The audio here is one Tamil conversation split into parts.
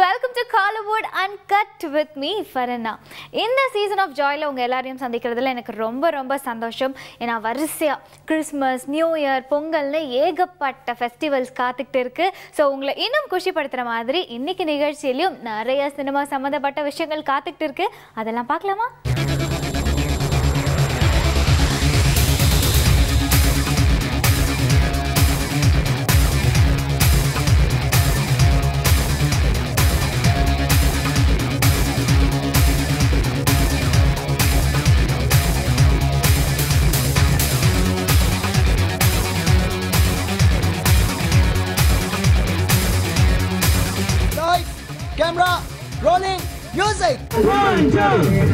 welcome to Collywood Uncut with me, Farana. இந்த சீசன் ஆஃப் ஜாய்ல உங்க எல்லாரையும் சந்திக்கிறதுல எனக்கு ரொம்ப சந்தோஷம். ஏன்னா வரிசையா கிறிஸ்மஸ், நியூ இயர், பொங்கல்னு ஏகப்பட்ட ஃபெஸ்டிவல்ஸ் காத்துக்கிட்டு இருக்கு. ஸோ உங்களை இன்னும் குஷிப்படுத்துற மாதிரி இன்னைக்கு நிகழ்ச்சியிலையும் நிறைய சினிமா சம்மந்தப்பட்ட விஷயங்கள் காத்துக்கிட்டு இருக்கு. அதெல்லாம் பார்க்கலாமா? Camera, rolling, music. 1, 2.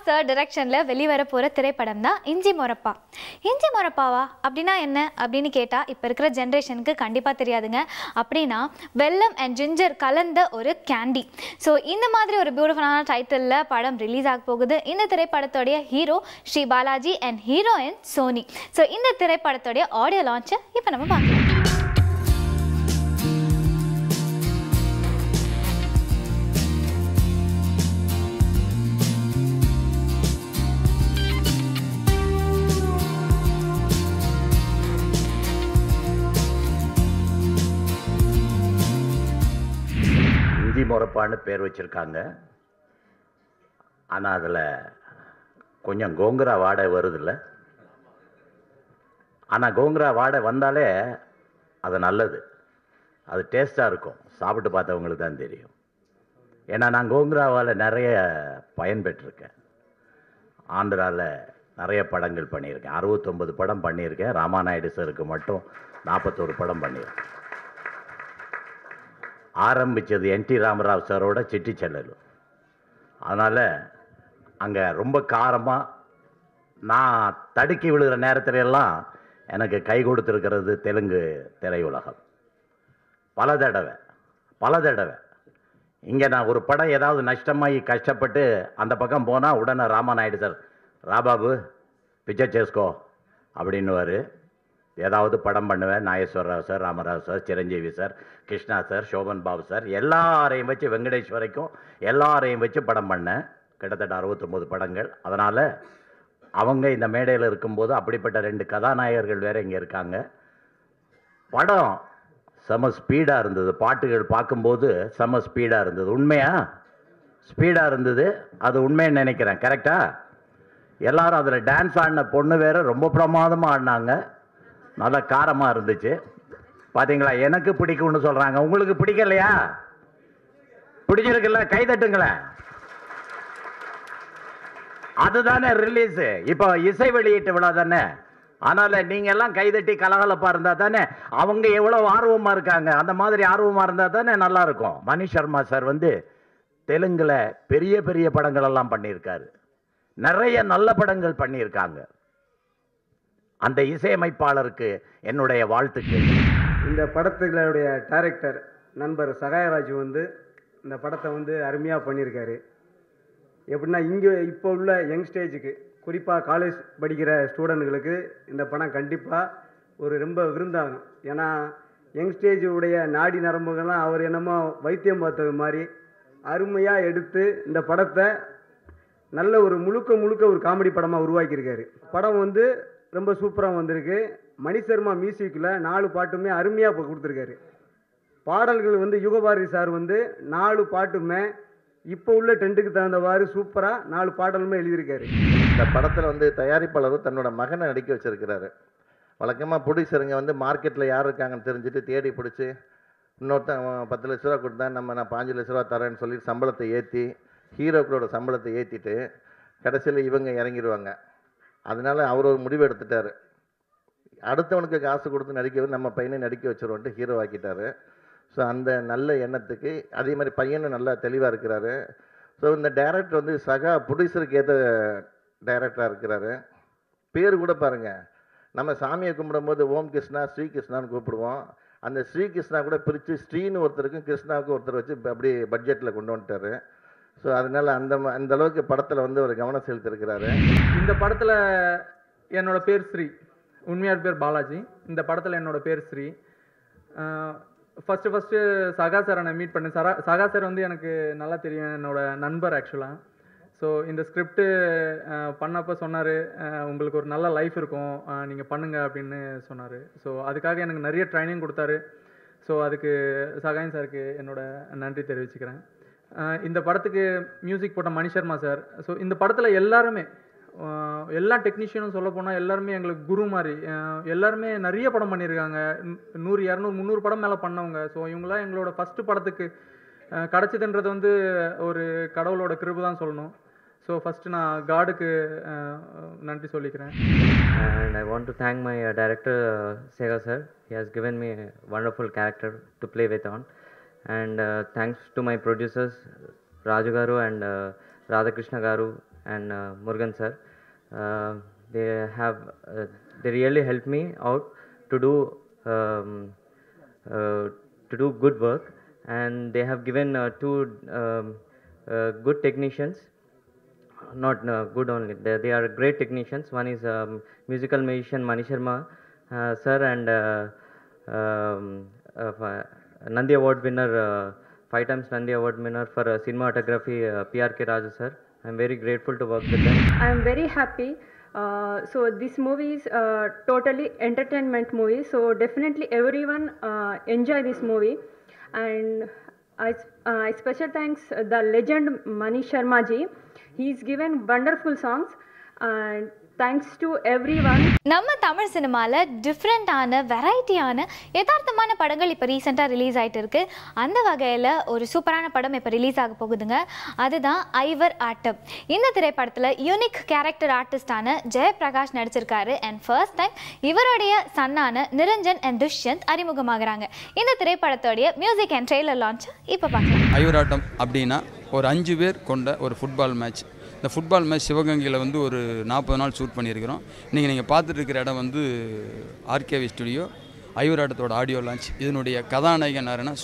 சார் டைரக்ஷனில் வெளிவர போகிற திரைப்படம் தான் இஞ்சி மொரப்பா. இஞ்சி மொரப்பாவா அப்படின்னா என்ன அப்படின்னு கேட்டால் இப்போ இருக்கிற ஜென்ரேஷனுக்கு கண்டிப்பாக தெரியாதுங்க. அப்படின்னா வெல்லம் அண்ட் ஜிஞ்சர் கலந்த ஒரு கேண்டி. ஸோ இந்த மாதிரி ஒரு பியூட்டிஃபுல்லான டைட்டிலில் படம் ரிலீஸ் ஆக போகுது. இந்த திரைப்படத்தோடைய hero Sri Balaji and heroine Soni. So இந்த திரைப்படத்தோடைய ஆடியோ லான்ச்சை இப்போ நம்ம பார்க்கலாம். இஞ்சி மொரப்பான்னு பேர் வச்சுருக்காங்க. ஆனால் அதில் கொஞ்சம் கோங்குரா வாடை வருதில்ல. ஆனால் கோங்குரா வாடை வந்தாலே அது நல்லது, அது டேஸ்ட்டாக இருக்கும். சாப்பிட்டு பார்த்தவங்களுக்கு தான் தெரியும். ஏன்னா நான் கோங்குராவால் நிறைய பயன்பெற்றிருக்கேன். ஆந்திராவில் நிறைய படங்கள் பண்ணியிருக்கேன். 69 படம் பண்ணியிருக்கேன். ராமாநாயுடு சருக்கு மட்டும் 41 படம் பண்ணியிருக்கேன். ஆரம்பித்தது என்டி ராமராவ் சாரோட சிட்டி செல்லலு. அதனால் அங்கே ரொம்ப காரமாக நான் தடுக்கி விழுகிற நேரத்துல எல்லாம் எனக்கு கை கொடுத்துருக்கிறது தெலுங்கு திரையுலகம். பல தடவை இங்கே நான் ஒரு படம் ஏதாவது நஷ்டமாகி கஷ்டப்பட்டு அந்த பக்கம் போனால் உடனே ராமாநாயுடு சார், ராபாபு பிக்சர் చేసుకో அப்படின்னுவார். ஏதாவது படம் பண்ணுவேன். Nageswara Rao sir, Rama Rao sir, Chiranjeevi sir, Krishna sir, Sobhan Babu sir, எல்லாரையும் வச்சு, வெங்கடேஷ் வரைக்கும் எல்லாரையும் வச்சு படம் பண்ணேன். கிட்டத்தட்ட 69 படங்கள். அதனால் அவங்க இந்த மேடையில் இருக்கும்போது அப்படிப்பட்ட 2 கதாநாயகர்கள் வேறு இங்கே இருக்காங்க. படம் செம ஸ்பீடாக இருந்தது. பாட்டுகள் பார்க்கும்போது செம ஸ்பீடாக இருந்தது. உண்மையா ஸ்பீடாக இருந்தது. அது உண்மைன்னு நினைக்கிறேன். கரெக்டாக எல்லாரும் அதில் டான்ஸ் ஆடின பொண்ணு வேறு ரொம்ப பிரமாதமாக ஆடினாங்க. நல்லா காரமாக இருந்துச்சு. பார்த்தீங்களா? எனக்கு பிடிக்கும்னு சொல்கிறாங்க. உங்களுக்கு பிடிக்கலையா? பிடிச்சிருக்குல்ல? கைதட்டுங்களேன். அதுதானே ரிலீஸு. இப்போ இசை வெளியீட்டு விழா தானே. அதனால் நீங்கள் எல்லாம் கைதட்டி கலகலப்பாக இருந்தால் தானே அவங்க எவ்வளோ ஆர்வமாக இருக்காங்க. அந்த மாதிரி ஆர்வமாக இருந்தால் தானே நல்லாயிருக்கும். மணி சர்மா சார் தெலுங்கில் பெரிய படங்கள் எல்லாம் பண்ணியிருக்காரு. நிறைய நல்ல படங்கள் பண்ணியிருக்காங்க. அந்த இசையமைப்பாளருக்கு என்னுடைய வாழ்த்துக்கள். இந்த படத்துடைய டைரக்டர் நண்பர் சகாயராஜ் இந்த படத்தை அருமையாக பண்ணியிருக்காரு. எப்படின்னா இங்கே இப்போ உள்ள யங் ஸ்டேஜுக்கு, குறிப்பாக காலேஜ் படிக்கிற ஸ்டூடெண்ட்களுக்கு இந்த படம் கண்டிப்பாக ஒரு ரொம்ப விருந்தாகும். ஏன்னா யங் ஸ்டேஜுடைய நாடி நரம்புகள்லாம் அவர் என்னமோ வைத்தியம் பார்த்தது மாதிரி அருமையாக எடுத்து இந்த படத்தை நல்ல ஒரு முழுக்க ஒரு காமெடி படமாக உருவாக்கியிருக்காரு. படம் ரொம்ப சூப்பராக வந்திருக்கு. மணி சர்மா மியூசிக்கில் 4 பாட்டுமே அருமையாக இப்போ கொடுத்துருக்காரு. பாடல்கள் யுகபாரதி சார் 4 பாட்டுமே இப்போ உள்ள ட்ரெண்டுக்கு தகுந்தவாறு சூப்பராக 4 பாடலுமே எழுதியிருக்காரு. இந்த படத்தில் தயாரிப்பாளர் தன்னோட மகனை நடிக்க வச்சிருக்கிறாரு. வழக்கமாக ப்ரொடியூசருங்க மார்க்கெட்டில் யார் இருக்காங்கன்னு தெரிஞ்சுட்டு தேடி பிடிச்சி இன்னொருத்தன் 10 லட்ச ரூபா கொடுத்தா நான் 5 லட்ச ரூபா தரேன்னு சொல்லி சம்பளத்தை ஏற்றி, ஹீரோக்களோட சம்பளத்தை ஏற்றிட்டு கடைசியில் இவங்க இறங்கிடுவாங்க. அதனால் அவர் ஒரு முடிவு எடுத்துட்டார். அடுத்தவனுக்கு காசு கொடுத்து நடிக்க நம்ம பையனை நடிக்க வச்சுருவோன்ட்டு ஹீரோ ஆக்கிட்டார். ஸோ அந்த நல்ல எண்ணத்துக்கு அதே மாதிரி பையனும் நல்லா தெளிவாக இருக்கிறாரு. ஸோ இந்த டைரக்டர் சகா ப்ரொடியூசருக்கு ஏற்ற டைரக்டராக இருக்கிறாரு. பேர் கூட பாருங்கள், நம்ம சாமியை கும்பிடும்போது ஓம் கிருஷ்ணா, ஸ்ரீ கிருஷ்ணான்னு கூப்பிடுவோம். அந்த ஸ்ரீகிருஷ்ணா கூட பிரித்து ஸ்ரீன்னு ஒருத்தருக்கும் கிருஷ்ணாவுக்கும் ஒருத்தர் வச்சு அப்படியே பட்ஜெட்டில் கொண்டு வந்துட்டார். ஸோ அதனால் அந்த அளவுக்கு படத்தில் வந்து ஒரு கவனம் செலுத்திருக்கிறாரு. இந்த படத்தில் என்னோட பேர் ஸ்ரீ, உண்மையார் பேர் பாலாஜி. இந்த படத்தில் என்னோட பேர் ஸ்ரீ. ஃபஸ்ட்டு சகா சாரை நான் மீட் பண்ணேன். சகா சார் வந்து எனக்கு நல்லா தெரியும், என்னோட நண்பர் ஆக்சுவலாக. ஸோ இந்த ஸ்கிரிப்டு பண்ணப்போ சொன்னார், உங்களுக்கு ஒரு நல்ல லைஃப் இருக்கும், நீங்கள் பண்ணுங்க அப்படின்னு சொன்னார். ஸோ அதுக்காக எனக்கு நிறைய ட்ரைனிங் கொடுத்தாரு. ஸோ அதுக்கு சகாயம் சாருக்கு என்னோட நன்றி தெரிவிச்சுக்கிறேன். இந்த படத்துக்கு மியூசிக் போட்ட மணி சர்மா சார். ஸோ இந்த படத்தில் எல்லாருமே, எல்லா டெக்னீஷியனும் சொல்ல போனால் எல்லாருமே எங்களுக்கு குரு மாதிரி. எல்லாருமே நிறைய படம் பண்ணியிருக்காங்க, 100, 200, 300 படம் மேலே பண்ணவங்க. ஸோ இவங்களாம் எங்களோட ஃபஸ்ட்டு படத்துக்கு கிடச்சிதுன்றது வந்து ஒரு கடவுளோட கிருபை தான் சொல்லணும். ஸோ ஃபஸ்ட்டு நான் காடுக்கு நன்றி சொல்லிக்கிறேன். And I want to thank my director Sega sir. He has given me a wonderful character to play with on. And thanks to my producers Raju Garu and Radhakrishna Garu and Murugan sir. They have they really helped me out to do good work, and they have given two good technicians. Not good only, they are great technicians. One is musical musician Mani Sharma sir, and Nandi Award winner, 5 times Nandi Award winner for cinematography, PRK Raju sir. I'm very grateful to work with them. I'm very happy. So this movie is totally entertainment movie. So definitely everyone enjoy this movie. And I special thanks the legend Mani Sharma ji. He's given wonderful songs. And thanks to everyone. நம்ம தமிழ் சினிமாவில் டிஃப்ரெண்ட்டான வெரைட்டியான யதார்த்தமான படங்கள் இப்போ ரீசெண்டாக ரிலீஸ் ஆகிட்டு இருக்கு. அந்த வகையில் ஒரு சூப்பரான படம் இப்போ ரிலீஸ் ஆக போகுதுங்க. அதுதான் ஐவர் ஆட்டம். இந்த திரைப்படத்தில் யூனிக் கேரக்டர் ஆர்டிஸ்டான ஜெயபிரகாஷ் நடிச்சிருக்காரு. அண்ட் ஃபர்ஸ்ட் டைம் இவருடைய சன்னான நிரஞ்சன் அண்ட் துஷ்யந்த் அறிமுகமாகறாங்க. இந்த திரைப்படத்தோடைய மியூசிக் அண்ட் ட்ரெய்லர் லான்ச் இப்போ பார்க்கலாம். ஐவர் ஆட்டம் அப்படின்னா ஒரு 5 பேர் கொண்ட ஒரு ஃபுட்பால் மேட்ச். இந்த ஃபுட்பால் மேட்ச் சிவகங்கையில் வந்து ஒரு 40 நாள் ஷூட் பண்ணியிருக்கிறோம். இன்றைக்கி நீங்கள் பார்த்துட்டு இருக்கிற இடம் வந்து ஆர்கேவி ஸ்டுடியோ. ஐவர் ஆட்டத்தோட ஆடியோ லான்ச். இதனுடைய கதாநாயகன் யாருன்னா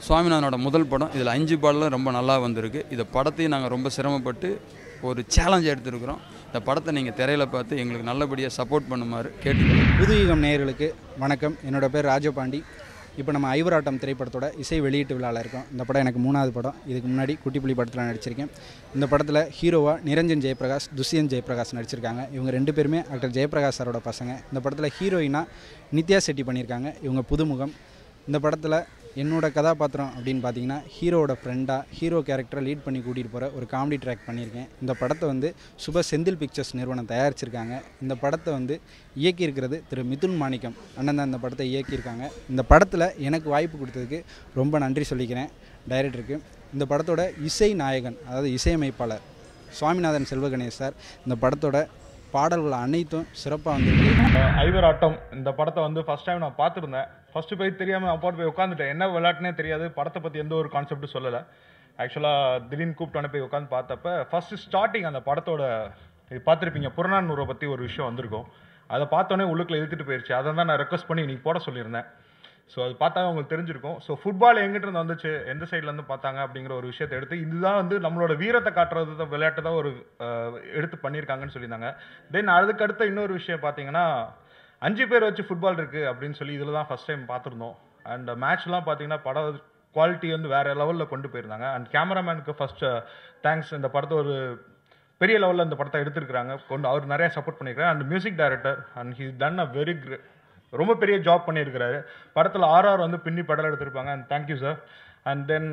சுவாமிநாதனோட முதல் படம். இதில் 5 பாடலும் ரொம்ப நல்லா வந்திருக்கு. இந்த படத்தையும் நாங்கள் ரொம்ப சிரமப்பட்டு ஒரு சேலஞ்ச் எடுத்துருக்குறோம். இந்த படத்தை நீங்கள் திரையில் பார்த்து எங்களுக்கு நல்லபடியாக சப்போர்ட் பண்ணுமாறு கேட்டுக்கிறோம். புதுயுகம் நேயர்களுக்கு வணக்கம். என்னோட பேர் ராஜபாண்டி. இப்போ நம்ம ஐவர் ஆட்டம் திரைப்படத்தோட இசை வெளியீட்டு விழாவில் இருக்கோம். இந்த படம் எனக்கு 3வது படம். இதுக்கு முன்னாடி குட்டிப்புலி படத்தில் நடிச்சிருக்கேன். இந்த படத்தில் ஹீரோவாக நிரஞ்சன் ஜெயபிரகாஷ், துஷ்யந்த் ஜெயபிரகாஷ் நடிச்சிருக்காங்க. இவங்க 2 பேருமே ஆக்டர் ஜெயபிரகாஷ் சாரோட பசங்க. இந்த படத்தில் ஹீரோயினாக நித்யா செட்டி பண்ணியிருக்காங்க. இவங்க புதுமுகம். இந்த படத்தில் என்னோட கதாபாத்திரம் அப்படின்னு பார்த்தீங்கன்னா ஹீரோவோட ஃப்ரெண்டாக ஹீரோ கேரக்டரை லீட் பண்ணி கூட்டிகிட்டு போகிற ஒரு காமெடி ட்ராக் பண்ணியிருக்கேன். இந்த படத்தை வந்து சுப செந்தில் பிக்சர்ஸ் நிறுவனம் தயாரிச்சிருக்காங்க. இந்த படத்தை வந்து இயக்கியிருக்கிறது திரு மிதுன் மாணிக்கம் அண்ணன் தான் இந்த படத்தை இயக்கியிருக்காங்க. இந்த படத்தில் எனக்கு வாய்ப்பு கொடுத்ததுக்கு ரொம்ப நன்றி சொல்லிக்கிறேன் டைரக்டருக்கு. இந்த படத்தோட இசை நாயகன், அதாவது இசையமைப்பாளர் சுவாமிநாதன் செல்வகணேஷ் சார். இந்த படத்தோட பாடல்கள் அனைத்தும் சிறப்பாக வந்துருக்கு. ஐவர் ஆட்டம் இந்த படத்தை வந்து ஃபஸ்ட் டைம் நான் பார்த்துருந்தேன். ஃபஸ்ட்டு போய் தெரியாமல் அப்பாட்டு போய் உட்காந்துட்டேன். என்ன விளையாட்டுனே தெரியாது. படத்தை பற்றி எந்த ஒரு கான்செப்ட்டும் சொல்லலை. ஆக்சுவலாக திடீர்னு கூப்பிட்டு போய் உட்காந்து பார்த்தப்ப ஃபஸ்ட்டு ஸ்டார்டிங் அந்த படத்தோட இது பார்த்துருப்பீங்க, புறநானூரை பற்றி ஒரு விஷயம் வந்திருக்கும். அதை பார்த்தோன்னே உள்ளுக்குள்ளே இழுத்துட்டு போயிடுச்சு. அதை தான் நான் ரெக்வஸ்ட் பண்ணி இன்னைக்கு போட சொல்லியிருந்தேன். ஸோ அது பார்த்தா உங்களுக்கு தெரிஞ்சிருக்கும். ஸோ ஃபுட்பால் எங்கிட்ட வந்துச்சு, எந்த சைட்லேருந்து பார்த்தாங்க அப்படிங்கிற ஒரு விஷயத்தை எடுத்து இதுதான் வந்து நம்மளோட வீரத்தை காட்டுறது தான், விளையாட்டு தான் ஒரு எடுத்து பண்ணியிருக்காங்கன்னு சொல்லியிருந்தாங்க. தென் அதுக்கடுத்த இன்னொரு விஷயம் பார்த்தீங்கன்னா 5 பேர் வச்சு ஃபுட்பால் இருக்குது அப்படின்னு சொல்லி இதில் தான் ஃபஸ்ட் டைம் பார்த்துருந்தோம். அண்ட் மேட்ச்லாம் பார்த்தீங்கன்னா படம் குவாலிட்டி வந்து வேறு லெவலில் கொண்டு போயிருந்தாங்க. அண்ட் கேமராமேனுக்கு ஃபஸ்ட்டு தேங்க்ஸ். இந்த படத்தை ஒரு பெரிய லெவலில் இந்த படத்தை எடுத்துருக்குறாங்க, அவர் நிறையா சப்போர்ட் பண்ணியிருக்காரு. And music director and he's done a very ரொம்ப பெரிய ஜாப் பண்ணியிருக்கிறாரு. படத்தில் ஆர்ஆர் வந்து பின்னி படம் எடுத்திருப்பாங்க. And thank you sir. And then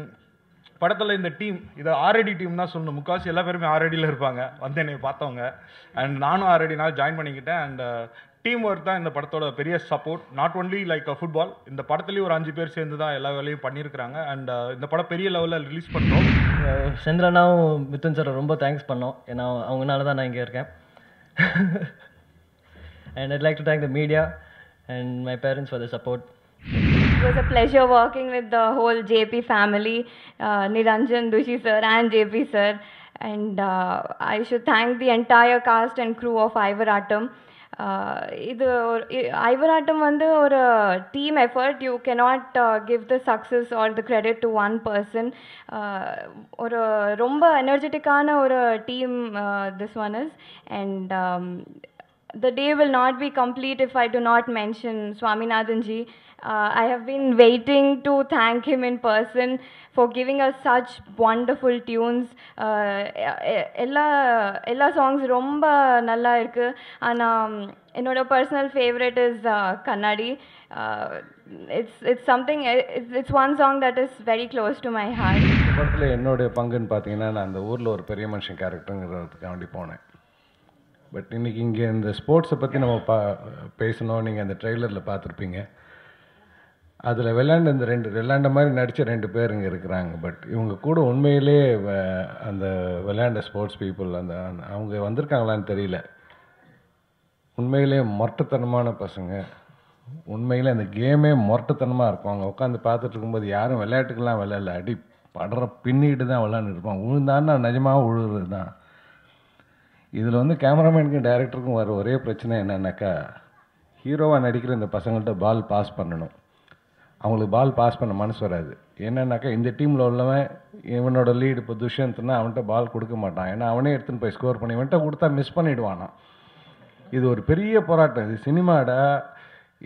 படத்தில் இந்த டீம், இதை ஆர்ஐடி டீம் தான் சொல்லணும். முக்கால்வாசி எல்லா பேருமே ஆர்ஐடியில் இருப்பாங்க வந்து என்னை பார்த்தவங்க. அண்ட் நானும் ஆர்ஐடினால் ஜாயின் பண்ணிக்கிட்டேன். அண்ட் டீம் ஒர்க் தான் இந்த படத்தோட பெரிய support. Not only like football, இந்த படத்துலேயும் ஒரு 5 பேர் சேர்ந்து தான் எல்லா வேலையும் பண்ணியிருக்கிறாங்க. அண்ட் இந்த படம் பெரிய லெவலில் ரிலீஸ் பண்ணுறோம். சந்திரனாவும் மிதுன் சார் ரொம்ப தேங்க்ஸ் பண்ணோம். ஏன்னா அவங்களால தான் நான் இங்கே இருக்கேன். And I'd like to thank the media and my parents for the support. It was a pleasure working with the whole JP family, Niranjan, Dushi sir and JP sir. And I should thank the entire cast and crew of Ivar Atom. இது ஐவராட்டம் வந்து ஒரு team effort. You cannot give the success or the credit to one person. ஒரு ரொம்ப எனர்ஜெட்டிக்கான ஒரு team this one is, and the day will not be complete if I do not mention Swaminathan ji. I have been waiting to thank him in person for giving us such wonderful tunes. எல்லா songs ரொம்ப நல்லா இருக்கு. ஆனால் என்னோட பர்சனல் ஃபேவரட் இஸ் கண்ணாடி. it's something, it's one song that is very close to my heart. இந்த படத்தில் என்னுடைய பங்குன்னு பார்த்தீங்கன்னா, நான் அந்த ஊரில் ஒரு பெரிய மனுஷன் கேரக்டருங்கிறதுக்காண்டி போனேன். பட் இன்றைக்கி இங்கே இந்த ஸ்போர்ட்ஸை பற்றி நம்ம பேசணும். நீங்கள் அந்த ட்ரெய்லரில் பார்த்துருப்பீங்க. அதில் விளையாண்ட மாதிரி நடித்த 2 பேர் இங்கே இருக்கிறாங்க. பட் இவங்க கூட உண்மையிலே அந்த விளையாண்ட ஸ்போர்ட்ஸ் பீப்புள் அவங்க வந்திருக்காங்களான்னு தெரியல. உண்மையிலே மொரட்டுத்தனமான பசங்க. உண்மையிலே அந்த கேமே மொரட்டுத்தனமாக இருக்கும். அவங்க உட்காந்து பார்த்துட்டு இருக்கும்போது யாரும் விளையாட்டுக்கெல்லாம் விளையாடல, அடி படுற பின்னிட்டு தான் விளையாண்டுருப்பாங்க. உழுந்தான்னா நிஜமாக உழுவுறது தான். இதில் வந்து கேமராமேனுக்கும் டைரக்டருக்கும் வர ஒரே பிரச்சனை என்னன்னாக்கா, ஹீரோவாக நடிக்கிற இந்த பசங்கள்கிட்ட பால் பாஸ் பண்ணணும். அவங்களுக்கு பால் பாஸ் பண்ண மனசு வராது. என்னன்னாக்கா, இந்த டீமில் உள்ளவன் இவனோட லீடு இப்போ துஷ்யந்த்னா அவன்கிட்ட பால் கொடுக்க மாட்டான். ஏன்னா அவனே எடுத்துன்னு போய் ஸ்கோர் பண்ணி இவன்கிட்ட கொடுத்தா மிஸ் பண்ணிவிடுவானா. இது ஒரு பெரிய போராட்டம். இது சினிமாடா.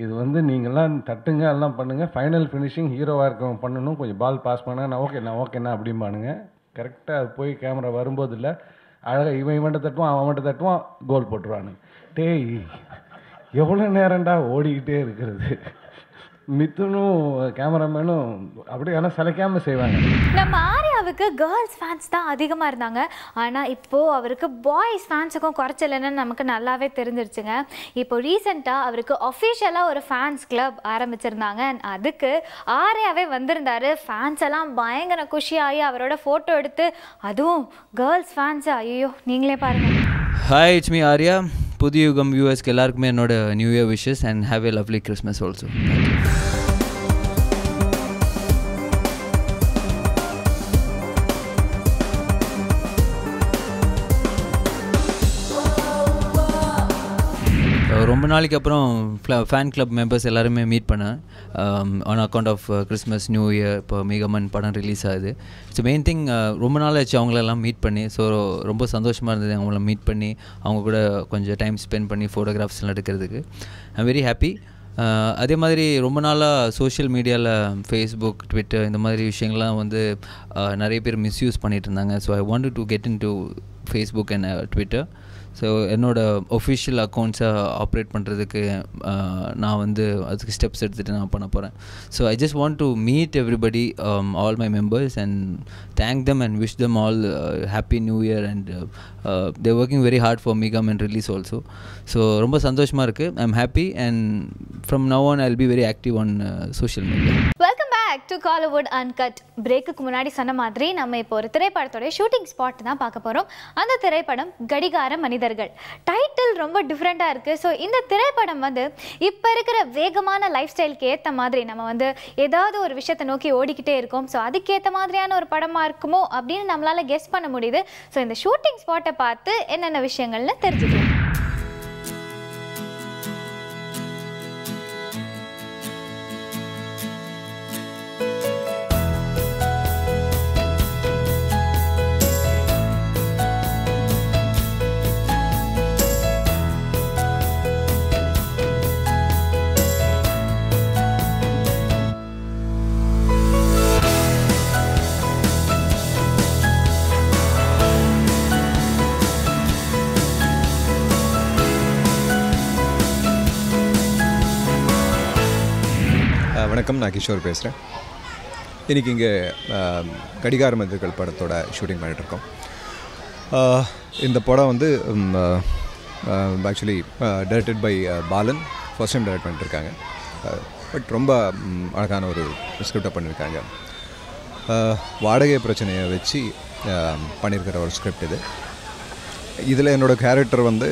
இது வந்து நீங்கள்லாம் தட்டுங்க, எல்லாம் பண்ணுங்கள். ஃபைனல் ஃபினிஷிங் ஹீரோவாக இருக்கவங்க பண்ணணும். கொஞ்சம் பால் பாஸ் பண்ண நான் ஓகேண்ணா அப்படிம்பானுங்க. கரெக்டாக அது போய் கேமரா வரும்போது இல்லை, அழகாக இவன்கிட்ட தட்டுவான், அவன்கிட்ட தட்டுவான், கோல் போட்டுருவானுங்க. டேய், எவ்வளோ நேரம்டா ஓடிக்கிட்டே இருக்கிறது. மித்துனும் கேமராமேனும் அப்படியே ஆனால் சளைக்காமல் செய்வாங்க. நம்ம ஆர்யாவுக்கு கேர்ள்ஸ் ஃபேன்ஸ் தான் அதிகமாக இருந்தாங்க. ஆனால் இப்போது அவருக்கு பாய்ஸ் ஃபேன்ஸுக்கும் குறைச்சலன்னு நமக்கு நல்லாவே தெரிஞ்சிருச்சுங்க. இப்போ ரீசெண்டாக அவருக்கு அஃபிஷியலாக ஒரு ஃபேன்ஸ் கிளப் ஆரம்பிச்சிருந்தாங்க. அதுக்கு ஆர்யாவே வந்திருந்தார். ஃபேன்ஸ் எல்லாம் பயங்கர குஷியாகி அவரோட ஃபோட்டோ எடுத்து, அதுவும் கேர்ள்ஸ் ஃபேன்ஸு, ஐயோ நீங்களே பாருங்கள். Hi, it's me Arya. Puthiya Yugam வியூவர்ஸ்க்கு எல்லாருக்குமே என்னோட new year wishes and have a lovely Christmas also. ரொம்ப நாளைக்கு அப்புறம் ஃபேன் கிளப் மெம்பர்ஸ் எல்லாருமே மீட் பண்ணேன் on account of Christmas new year. இப்போ மிகமன் படம் ரிலீஸ் ஆகுது. It's main thing. ரொம்ப நாள் ஆச்சு அவங்களெல்லாம் மீட் பண்ணி. ஸோ ரொம்ப சந்தோஷமாக இருந்தது அவங்கள மீட் பண்ணி, அவங்க கூட கொஞ்சம் டைம் ஸ்பெண்ட் பண்ணி ஃபோட்டோகிராஃப்ஸ்லாம் எடுக்கிறதுக்கு. I'm very happy. அதே மாதிரி ரொம்ப நாளாக சோஷியல் மீடியாவில் ஃபேஸ்புக், ட்விட்டர் இந்த மாதிரி விஷயங்கள்லாம் வந்து நிறைய பேர் மிஸ்யூஸ் பண்ணிகிட்டு இருந்தாங்க. So I wanted to get in to Facebook and Twitter. So என்னோடய ஒஃபிஷியல் அக்கௌண்ட்ஸை ஆப்ரேட் பண்ணுறதுக்கு நான் வந்து அதுக்கு ஸ்டெப்ஸ் எடுத்துகிட்டு நான் பண்ண போகிறேன். So I just want to meet everybody, all my members, and thank them and wish them all happy new year. And they're working very hard for மிகம் அண்ட் ரிலீஸ் ஆல்சோ. ஸோ ரொம்ப சந்தோஷமாக இருக்குது. I am happy and from now on I will be very active on social media. Welcome back to Kollywood uncut. பிரேக்குக்கு முன்னாடி சொன்ன மாதிரி நம்ம இப்போ ஒரு திரைப்படத்தோட ஷூட்டிங் ஸ்பாட் தான் பார்க்க போகிறோம். அந்த திரைப்படம் கடிகார மனிதர்கள். டைட்டில் ரொம்ப டிஃப்ரெண்ட்டாக இருக்குது. ஸோ இந்த திரைப்படம் வந்து இப்போ இருக்கிற வேகமான லைஃப் ஸ்டைலுக்கு ஏற்ற மாதிரி நம்ம வந்து ஏதாவது ஒரு விஷயத்தை நோக்கி ஓடிக்கிட்டே இருக்கோம். ஸோ அதுக்கேற்ற மாதிரியான ஒரு படமாக இருக்குமோ அப்படின்னு நம்மளால் கெஸ் பண்ண முடியுது. ஸோ இந்த ஷூட்டிங் ஸ்பாட்டை பார்த்து என்னென்ன விஷயங்கள்னு தெரிஞ்சுக்கலாம். வணக்கம், நான் கிஷோர் பேசுகிறேன். இன்றைக்கி இங்கே கடிகார மனிதர்கள் படத்தோட ஷூட்டிங் பண்ணிகிட்ருக்கோம். இந்த படம் வந்து actually directed by Balan. First time direct பண்ணிட்டுருக்காங்க. பட் ரொம்ப அழகான ஒரு ஸ்கிரிப்டை பண்ணியிருக்காங்க. வாடகை பிரச்சனையை வச்சு பண்ணியிருக்கிற ஒரு ஸ்கிரிப்ட் இது. இதில் என்னோடய கேரக்டர் வந்து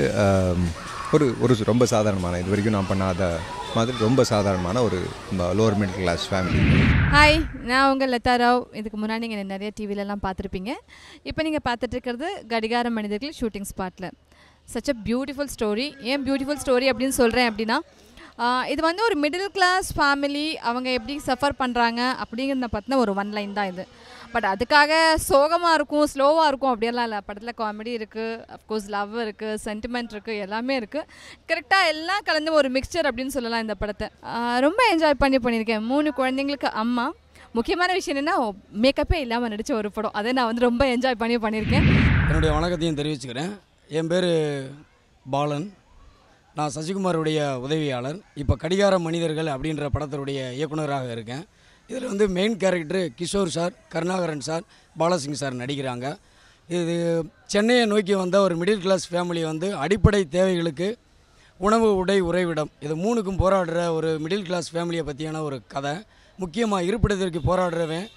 ஒரு ரொம்ப சாதாரணமான, இது வரைக்கும் நான் பண்ணாத மாதிரி ரொம்ப சாதாரணமான ஒரு lower middle class family. Hi, நான் உங்கள் லதா ராவ். இதுக்கு முன்னாடி நீங்கள் நிறைய டிவிலெலாம் பார்த்துருப்பீங்க. இப்போ நீங்கள் பார்த்துட்ருக்கிறது கடிகார மனிதர்கள் ஷூட்டிங் ஸ்பாட்டில். Such a beautiful story. ஏன் பியூட்டிஃபுல் ஸ்டோரி அப்படின்னு சொல்கிறேன் அப்படின்னா, இது வந்து ஒரு மிடில் கிளாஸ் ஃபேமிலி அவங்க எப்படி சஃபர் பண்ணுறாங்க அப்படிங்கிறத பற்றின ஒரு ஒன் லைன் தான் இது. பட் அதுக்காக சோகமாக இருக்கும், ஸ்லோவாக இருக்கும் அப்படியெல்லாம் இல்லை. படத்தில் காமெடி இருக்குது, அஃப்கோர்ஸ் லவ் இருக்குது, சென்டிமெண்ட் இருக்குது, எல்லாமே இருக்குது. கரெக்டாக எல்லாம் கலந்து ஒரு மிக்சர் அப்படின்னு சொல்லலாம் இந்த படத்தை. ரொம்ப என்ஜாய் பண்ணியிருக்கேன். 3 குழந்தைங்களுக்கு அம்மா. முக்கியமான விஷயம் என்னென்னா மேக்கப்பே இல்லாமல் நடித்த ஒரு படம். அதை நான் வந்து ரொம்ப என்ஜாய் பண்ணியிருக்கேன். என்னுடைய வணக்கத்தையும் தெரிவிச்சுக்கிறேன். என் பேர் பாலன். நான் சசிகுமாருடைய உதவியாளர். இப்போ கடிகார மனிதர்கள் அப்படின்ற படத்தினுடைய இயக்குனராக இருக்கேன். இதில் வந்து main character Kishore sir, Karunakaran sir, Balasingh sir நடிக்கிறாங்க. இது சென்னையை நோக்கி வந்த ஒரு மிடில் கிளாஸ் ஃபேமிலி வந்து அடிப்படை தேவைகளுக்கு உணவு, உடை, உறைவிடம் இது 3க்கும் போராடுற ஒரு மிடில் கிளாஸ் ஃபேமிலியை பற்றியான ஒரு கதை. முக்கியமாக இருப்பிடத்திற்கு போராடுறவன்,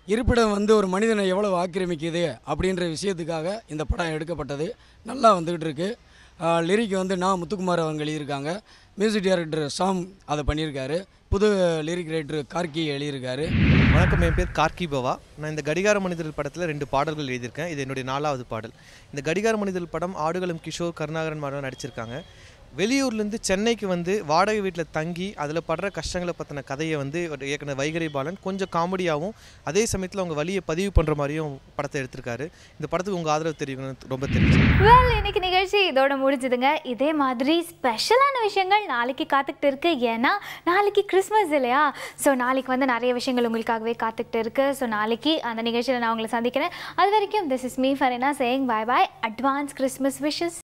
இருப்பிடம் வந்து ஒரு மனிதனை எவ்வளோ ஆக்கிரமிக்குது அப்படின்ற விஷயத்துக்காக இந்த படம் எடுக்கப்பட்டது. நல்லா வந்துக்கிட்டு இருக்குது. லிரிக் வந்து நான் முத்துக்குமார் அவங்க எழுதியிருக்காங்க. மியூசிக் டைரக்டர் சாம் அதை பண்ணியிருக்காரு. புது லிரிக் ரைட்டர் கார்கி எழுதியிருக்காரு. வணக்கம், என் பேர் கார்கி பவா. நான் இந்த கடிகார மனிதர்கள் படத்தில் 2 பாடல்கள் எழுதியிருக்கேன். இது என்னுடைய 4வது பாடல். இந்த கடிகார மனிதர்கள் படம் ஆடுகளம் கிஷோர், கருணாகரன் மாதவன் நடிச்சிருக்காங்க. வெளியூர்லேருந்து சென்னைக்கு வந்து வாடகை வீட்டில் தங்கி அதில் படுற கஷ்டங்களை பற்றின கதையை வந்து இயக்குனர் வைகரை பாலன் கொஞ்சம் காமெடியாகவும் அதே சமயத்தில் அவங்க வழியை பதிவு பண்ணுற மாதிரியும் படத்தை எடுத்திருக்காரு. இந்த படத்துக்கு உங்கள் ஆதரவு தெரிவிக்கணும்னு ரொம்ப தெரிஞ்சு. இன்னைக்கு நிகழ்ச்சி இதோட முடிஞ்சுதுங்க. இதே மாதிரி ஸ்பெஷலான விஷயங்கள் நாளைக்கு காத்துக்கிட்டு இருக்கு. ஏன்னா நாளைக்கு கிறிஸ்மஸ் இல்லையா? ஸோ நாளைக்கு வந்து நிறைய விஷயங்கள் உங்களுக்காகவே காத்துக்கிட்டு இருக்கு. ஸோ நாளைக்கு அந்த நிகழ்ச்சியில் நான் உங்களை சந்திக்கிறேன். அது வரைக்கும் this is me Farina saying bye bye. Advance Christmas wishes.